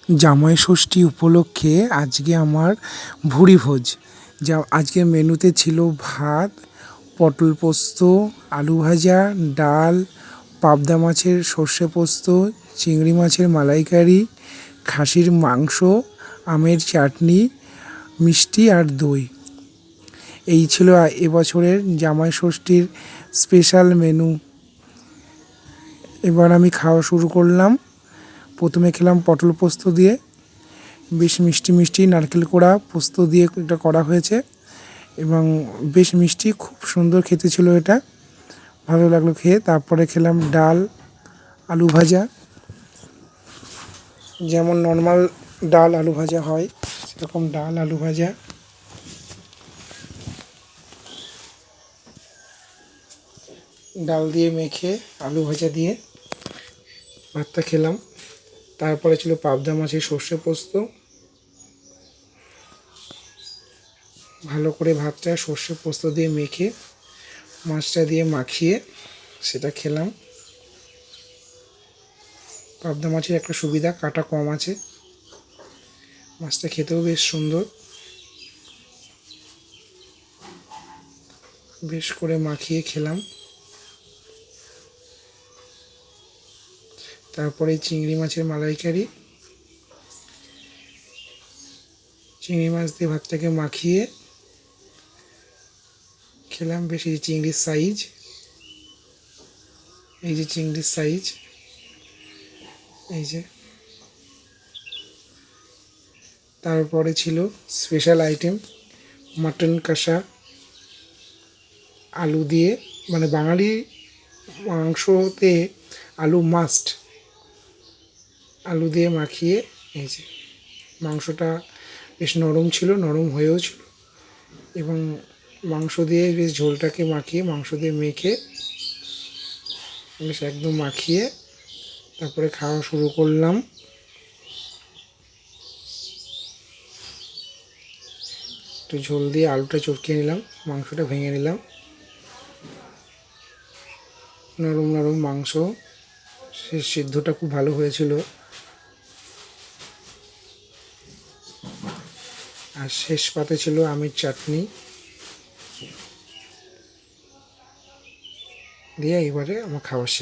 জামাই ষষ্ঠী উপলক্ষে আজকে আমার ভুরিভোজ। আজকের মেনুতে ছিল ভাত, পটল পোস্ত, আলু ভাজা, ডাল, পাবদা মাছের সর্ষে পোস্ত, চিংড়ি মাছের মালাইকারি, খাসির মাংস, আমের চাটনি, মিষ্টি আর দই। এই ছিল এবছরের জামাই ষষ্ঠীর স্পেশাল মেনু। এবার আমি খাওয়া শুরু করলাম। প্রথমে খেলাম পটল পোস্ত দিয়ে, বেশ মিষ্টি মিষ্টি নারকেল কোড়া পোস্ত দিয়ে এটা করা হয়েছে এবং বেশ মিষ্টি, খুব সুন্দর খেতে ছিল এটা, ভালো লাগলো খেয়ে। তারপরে খেলাম ডাল, আলু ভাজা, যেমন নর্মাল ডাল আলু ভাজা হয় সেরকম ডাল আলু ভাজা। ডাল দিয়ে মেখে আলু ভাজা দিয়ে ভাতটা খেলাম। তারপরে ছিল পাবদা মাছের সর্ষে পোস্ত। ভালো করে ভাতটা সর্ষে পোস্ত দিয়ে মেখে মাছটা দিয়ে মাখিয়ে সেটা খেলাম। পাবদা মাছের একটা সুবিধা, কাটা কম আছে, মাছটা খেতেও বেশ সুন্দর। বেশ করে মাখিয়ে খেলাম। তারপরে চিংড়ি মাছের মালাইকারি, চিংড়ি মাছ দিয়ে ভাতটাকে মাখিয়ে খেলাম। বেশ এই চিংড়ির সাইজ, এই যে চিংড়ির সাইজ, এই যে। তারপরে ছিল স্পেশাল আইটেম মাটন কষা, আলু দিয়ে, মানে বাঙালি মাংসতে আলু মাস্ট, আলু দিয়ে মাখিয়ে। এই যে মাংসটা বেশ নরম ছিল, নরম হয়েও ছিল, এবং মাংস দিয়ে বেশ ঝোলটাকে মাখিয়ে, মাংস দিয়ে মেখে বেশ একদম মাখিয়ে তারপরে খাওয়া শুরু করলাম। একটু ঝোল দিয়ে আলুটা চটকিয়ে নিলাম, মাংসটা ভেঙে নিলাম। নরম নরম মাংস, সে সিদ্ধটা খুব ভালো হয়েছিল। আর শেষ পাতে ছিল আমের চাটনি দিয়ে। এবারে আমার খাওয়া শেষ।